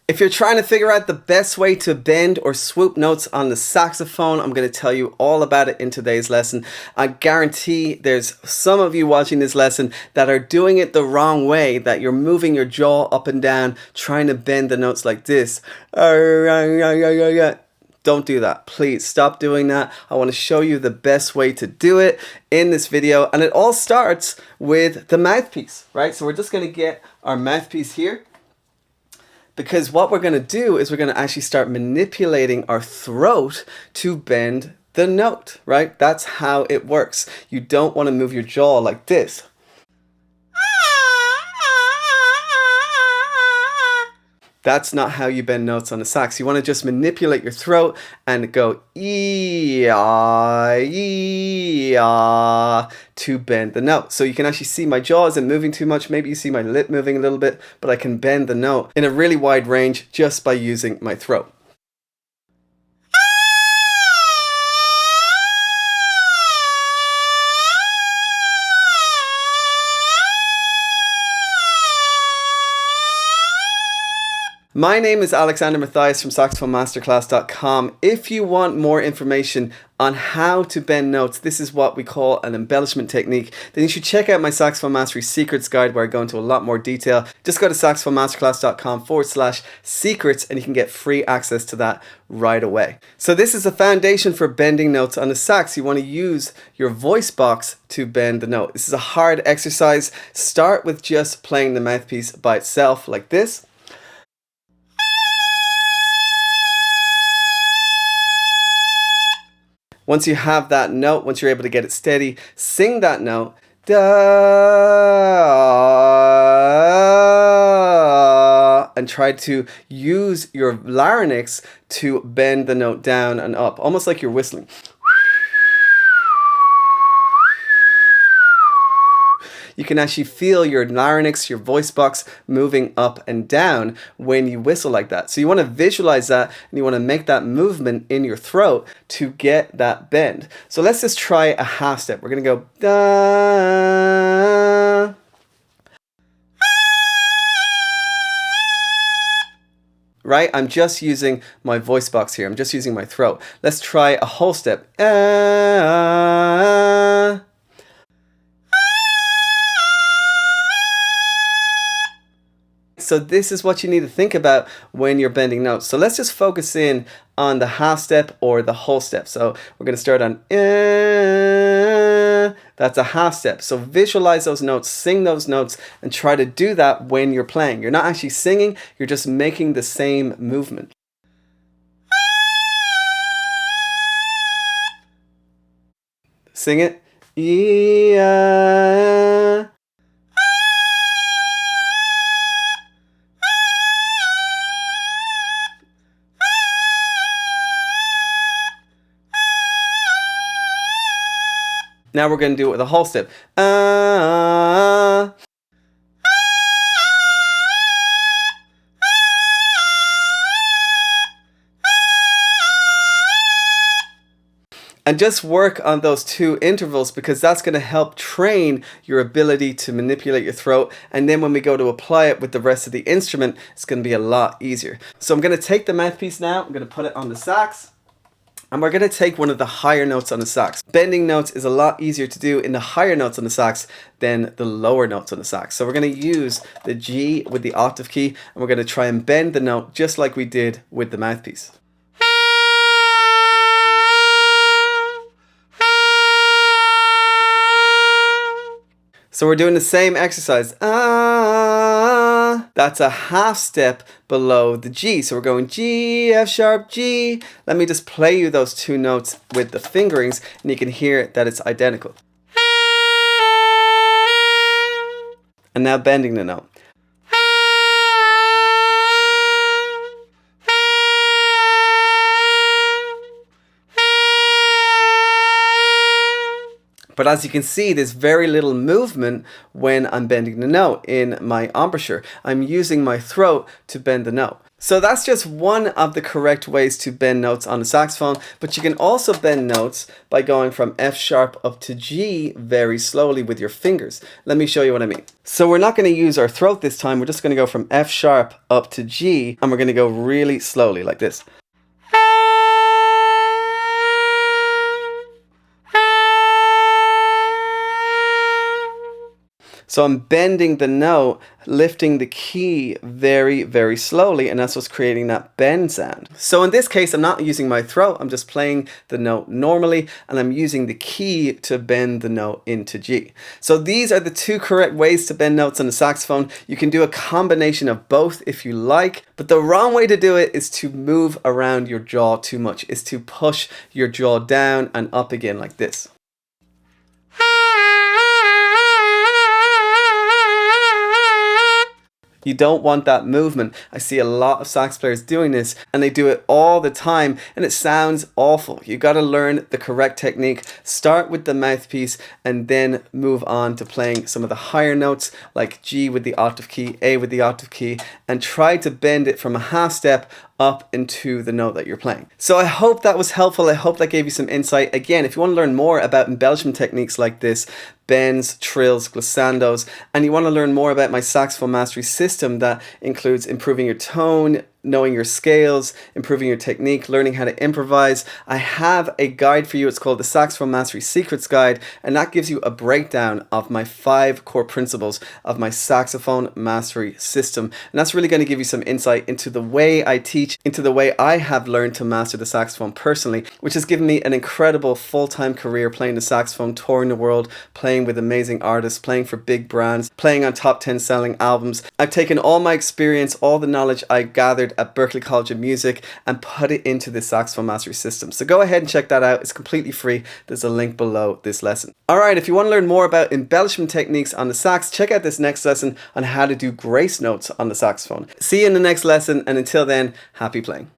If you're trying to figure out the best way to bend or swoop notes on the saxophone, I'm going to tell you all about it in today's lesson. I guarantee there's some of you watching this lesson that are doing it the wrong way, that you're moving your jaw up and down, trying to bend the notes like this. Don't do that. Please stop doing that. I want to show you the best way to do it in this video. And it all starts with the mouthpiece, right? So we're just going to get our mouthpiece here. Because what we're going to do is we're going to actually start manipulating our throat to bend the note, right? That's how it works. You don't want to move your jaw like this. That's not how you bend notes on the sax. You want to just manipulate your throat and go ee-ah, ee-ah, to bend the note. So you can actually see my jaw isn't moving too much. Maybe you see my lip moving a little bit, but I can bend the note in a really wide range just by using my throat. My name is Alexander Matthias from saxophoneMasterclass.com. If you want more information on how to bend notes, this is what we call an embellishment technique, then you should check out my Saxophone Mastery Secrets Guide where I go into a lot more detail. Just go to saxophoneMasterclass.com/secrets and you can get free access to that right away. So this is a foundation for bending notes on the sax. You want to use your voice box to bend the note. This is a hard exercise. Start with just playing the mouthpiece by itself like this. Once you have that note, once you're able to get it steady, sing that note. Da, and try to use your larynx to bend the note down and up, almost like you're whistling. You can actually feel your larynx, your voice box moving up and down when you whistle like that. So you want to visualize that and you want to make that movement in your throat to get that bend. So let's just try a half step. We're going to go da. Right? I'm just using my voice box here. I'm just using my throat. Let's try a whole step. So this is what you need to think about when you're bending notes. So let's just focus in on the half step or the whole step. So we're going to start on that's a half step. So visualize those notes, sing those notes, and try to do that when you're playing. You're not actually singing, you're just making the same movement. Sing it. Yeah. Now we're going to do it with a whole step. And just work on those two intervals because that's going to help train your ability to manipulate your throat. And then when we go to apply it with the rest of the instrument, it's going to be a lot easier. So I'm going to take the mouthpiece now. I'm going to put it on the sax. And we're going to take one of the higher notes on the sax. Bending notes is a lot easier to do in the higher notes on the sax than the lower notes on the sax. So we're going to use the G with the octave key and we're going to try and bend the note just like we did with the mouthpiece. So we're doing the same exercise. That's a half step below the G. So we're going G, F sharp, G. Let me just play you those two notes with the fingerings and you can hear that it's identical. And now bending the note. But as you can see, there's very little movement when I'm bending the note in my embouchure. I'm using my throat to bend the note. So that's just one of the correct ways to bend notes on the saxophone, but you can also bend notes by going from F sharp up to G very slowly with your fingers. Let me show you what I mean. So we're not going to use our throat this time, we're just going to go from F sharp up to G, and we're going to go really slowly like this. So I'm bending the note, lifting the key very, very slowly, and that's what's creating that bend sound. So in this case, I'm not using my throat, I'm just playing the note normally, and I'm using the key to bend the note into G. So these are the two correct ways to bend notes on the saxophone. You can do a combination of both if you like, but the wrong way to do it is to move around your jaw too much, is to push your jaw down and up again like this. You don't want that movement. I see a lot of sax players doing this and they do it all the time and it sounds awful. You got to learn the correct technique. Start with the mouthpiece and then move on to playing some of the higher notes like G with the octave key, A with the octave key, and try to bend it from a half step up into the note that you're playing. So I hope that was helpful. I hope that gave you some insight. Again, if you want to learn more about embellishment techniques like this, bends, trills, glissandos, and you want to learn more about my saxophone mastery system that includes improving your tone, knowing your scales, improving your technique, learning how to improvise, I have a guide for you. It's called the Saxophone Mastery Secrets Guide, and that gives you a breakdown of my 5 core principles of my saxophone mastery system. And that's really going to give you some insight into the way I teach, into the way I have learned to master the saxophone personally, which has given me an incredible full-time career playing the saxophone, touring the world, playing with amazing artists, playing for big brands, playing on top 10 selling albums. I've taken all my experience, all the knowledge I've gathered at Berklee College of Music and put it into the saxophone mastery system. So go ahead and check that out. It's completely free. There's a link below this lesson. Alright, if you want to learn more about embellishment techniques on the sax, check out this next lesson on how to do grace notes on the saxophone. See you in the next lesson, and until then, happy playing.